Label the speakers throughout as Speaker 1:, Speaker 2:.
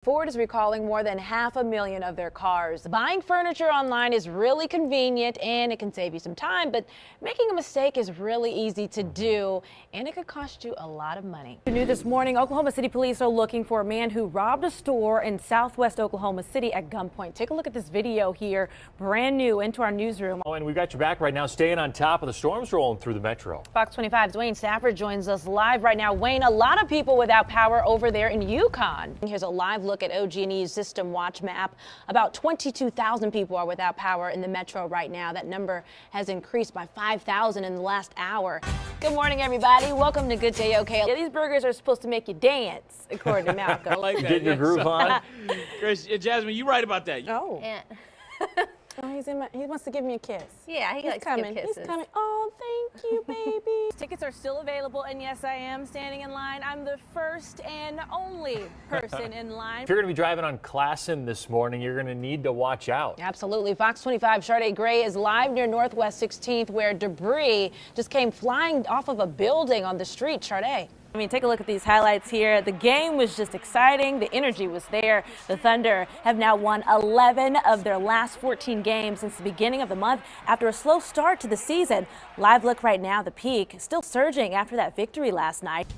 Speaker 1: Ford is recalling more than 500,000 of their cars. Buying furniture online is really convenient and it can save you some time, but making a mistake is really easy to do and it could cost you a lot of money. New this morning, Oklahoma City police are looking for a man who robbed a store in southwest Oklahoma City at gunpoint. Take a look at this video here, brand new into our newsroom.
Speaker 2: Oh, and we've got your back right now, staying on top of the storms rolling through the metro.
Speaker 1: Fox 25's Wayne Stafford joins us live right now. Wayne, a lot of people without power over there in Yukon. Here's a live look at OG&E's System Watch map. About 22,000 people are without power in the metro right now. That number has increased by 5,000 in the last hour. Good morning, everybody. Welcome to Good Day OK. Yeah, these burgers are supposed to make you dance, according to Malcolm.
Speaker 3: I like that.
Speaker 2: Get your groove on.
Speaker 3: Chris, Jasmine, you right about that.
Speaker 1: Oh.
Speaker 4: Yeah.
Speaker 1: Oh, he wants to give me a kiss.
Speaker 4: Yeah, he likes
Speaker 1: coming.
Speaker 4: good kisses.
Speaker 1: He's coming. Oh, thank you, baby. Tickets are still available, and yes, I am standing in line. I'm the first and only person in line.
Speaker 2: If you're going to be driving on Classen this morning, you're going to need to watch out.
Speaker 1: Absolutely. Fox 25 Sade Gray is live near Northwest 16th, where debris just came flying off of a building on the street. Sade. I mean, take a look at these highlights here. The game was just exciting. The energy was there. The Thunder have now won 11 of their last 14 games since the beginning of the month after a slow start to the season. Live look right now, the Peak still surging after that victory last night.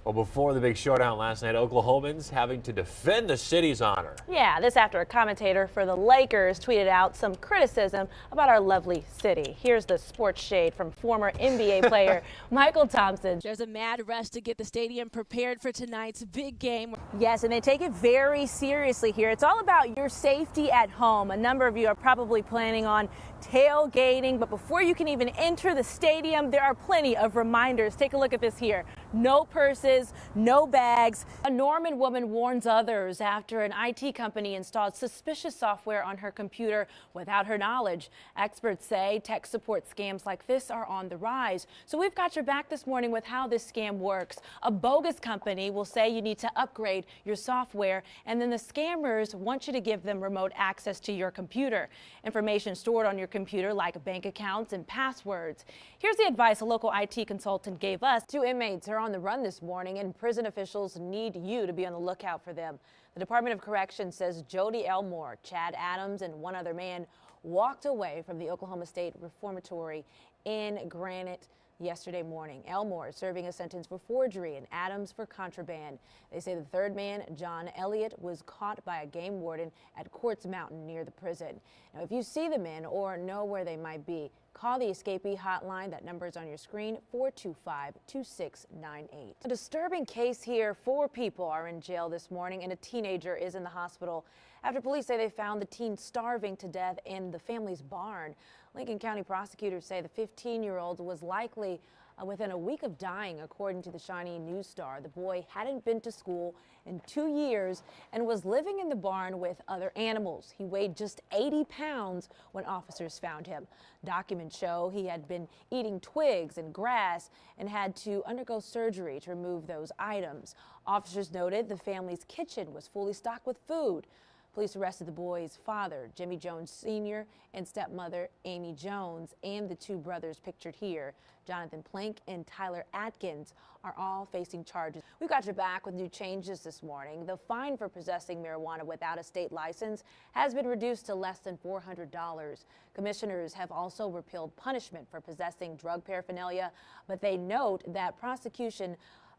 Speaker 2: Well, before the big showdown last night, Oklahomans having to defend the city's honor.
Speaker 1: Yeah, this after a commentator for the Lakers tweeted out some criticism about our lovely city. Here's the sports shade from former NBA player Michael Thompson.
Speaker 5: There's a mad rush to get the stadium prepared for tonight's big game.
Speaker 1: Yes, and they take it very seriously here. It's all about your safety at home. A number of you are probably planning on tailgating, but before you can even enter the stadium, there are plenty of reminders. Take a look at this here. No purses, no bags. A Norman woman warns others after an IT company installed suspicious software on her computer without her knowledge. Experts say tech support scams like this are on the rise. So we've got your back this morning with how this scam works. A bogus company will say you need to upgrade your software, and then the scammers want you to give them remote access to your computer. Information stored on your computer like bank accounts and passwords. Here's the advice a local IT consultant gave us. 2 inmates are on the run this morning, and prison officials need you to be on the lookout for them. The Department of Corrections says Jody Elmore, Chad Adams, and one other man walked away from the Oklahoma State Reformatory in Granite yesterday morning. Elmore is serving a sentence for forgery and Adams for contraband. They say the third man, John Elliott, was caught by a game warden at Quartz Mountain near the prison. Now, if you see the men or know where they might be, call the escapee hotline. That number is on your screen, 425-2698. A disturbing case here. 4 people are in jail this morning and a teenager is in the hospital after police say they found the teen starving to death in the family's barn. Lincoln County prosecutors say the 15-year-old was likely within a week of dying, according to the Shawnee News Star. The boy hadn't been to school in 2 years and was living in the barn with other animals. He weighed just 80 pounds when officers found him. Documents show he had been eating twigs and grass and had to undergo surgery to remove those items. Officers noted the family's kitchen was fully stocked with food. Police arrested the boy's father, Jimmy Jones Sr., and stepmother, Amy Jones, and the 2 brothers pictured here. Jonathan Plank and Tyler Atkins are all facing charges. We've got your back with new changes this morning. The fine for possessing marijuana without a state license has been reduced to less than $400. Commissioners have also repealed punishment for possessing drug paraphernalia, but they note that prosecution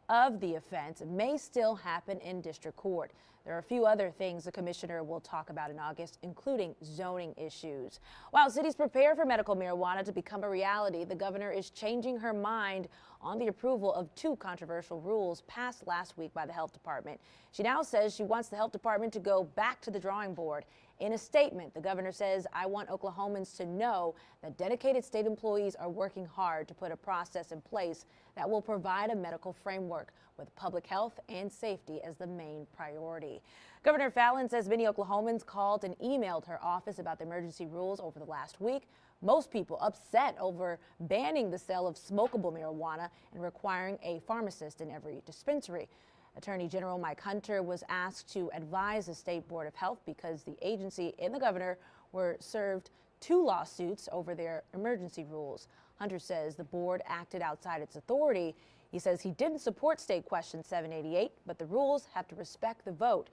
Speaker 1: of the offense may still happen in district court. There are a few other things the commissioner will talk about in August, including zoning issues. While cities prepare for medical marijuana to become a reality, the governor is changing her mind on the approval of 2 controversial rules passed last week by the health department. She now says she wants the health department to go back to the drawing board. In a statement, the governor says, "I want Oklahomans to know that dedicated state employees are working hard to put a process in place that will provide a medical framework with public health and safety as the main priority." Governor Fallin says many Oklahomans called and emailed her office about the emergency rules over the last week. Most people upset over banning the sale of smokable marijuana and requiring a pharmacist in every dispensary. Attorney General Mike Hunter was asked to advise the State Board of Health because the agency and the governor were served 2 lawsuits over their emergency rules. Hunter says the board acted outside its authority. He says he didn't support State Question 788, but the rules have to respect the vote.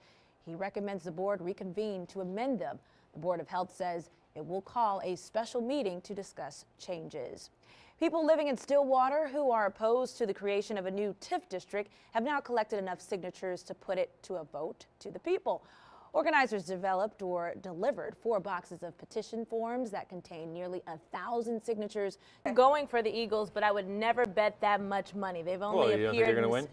Speaker 1: He recommends the board reconvene to amend them. The Board of Health says it will call a special meeting to discuss changes. People living in Stillwater who are opposed to the creation of a new TIF district have now collected enough signatures to put it to a vote to the people. Organizers developed or delivered 4 boxes of petition forms that contain nearly 1,000 signatures. I'm going for the Eagles, but I would never bet that much money. They've only
Speaker 2: Well, you don't think they're going to win?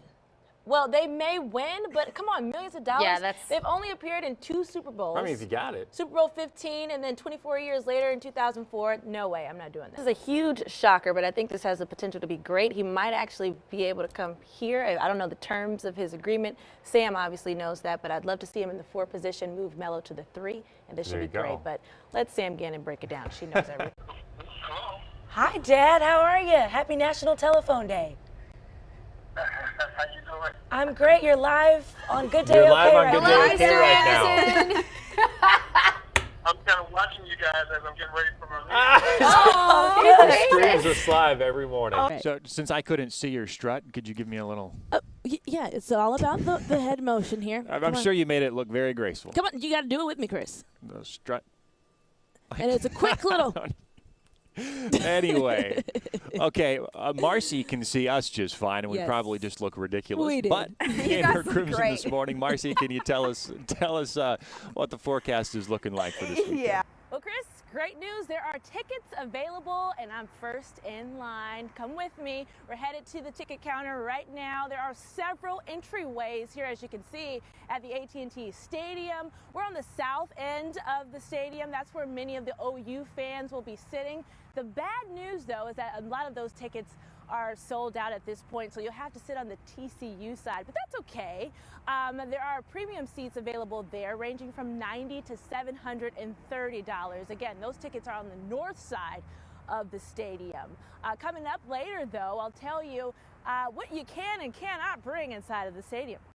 Speaker 1: Well, they may win, but come on, millions of dollars.
Speaker 4: Yeah,
Speaker 1: They've only appeared in 2 Super Bowls.
Speaker 2: I mean, if you got it.
Speaker 1: Super Bowl 15 and then 24 years later in 2004. No way, I'm not doing this. This is a huge shocker, but I think this has the potential to be great. He might actually be able to come here. I don't know the terms of his agreement. Sam obviously knows that, but I'd love to see him in the 4 position, move Melo to the 3, and this should be great. But let Sam Gannon break it down. She knows everything.
Speaker 6: Hello.
Speaker 1: Hi, Dad. How are you? Happy National Telephone Day.
Speaker 6: How you doing?
Speaker 1: I'm great. You're live on Good Day
Speaker 2: You're
Speaker 1: OK
Speaker 2: live on
Speaker 1: right
Speaker 2: Good
Speaker 1: now.
Speaker 2: Day OK right now.
Speaker 6: I'm kind of watching you guys as I'm getting ready for my meeting.
Speaker 2: He streams us live every morning.
Speaker 3: So since I couldn't see your strut, could you give me a little?
Speaker 5: Yeah, it's all about the head motion here.
Speaker 3: I'm sure you made it look very graceful.
Speaker 5: Come on, you got to do it with me, Chris.
Speaker 3: The strut.
Speaker 5: And it's a quick little.
Speaker 3: Anyway, okay, Marcy can see us just fine, and we
Speaker 5: Yes.
Speaker 3: probably just look ridiculous.
Speaker 5: We did.
Speaker 3: But in her crimson this morning, Marcy, can you tell us what the forecast is looking like for this weekend?
Speaker 1: Yeah. Well, Chris, great news. There are tickets available, and I'm first in line. Come with me. We're headed to the ticket counter right now. There are several entryways here, as you can see, at the AT&T Stadium. We're on the south end of the stadium. That's where many of the OU fans will be sitting. The bad news, though, is that a lot of those tickets are sold out at this point, so you'll have to sit on the TCU side, but that's okay. There are premium seats available there ranging from $90 to $730. Again, those tickets are on the north side of the stadium. Coming up later, though, I'll tell you what you can and cannot bring inside of the stadium.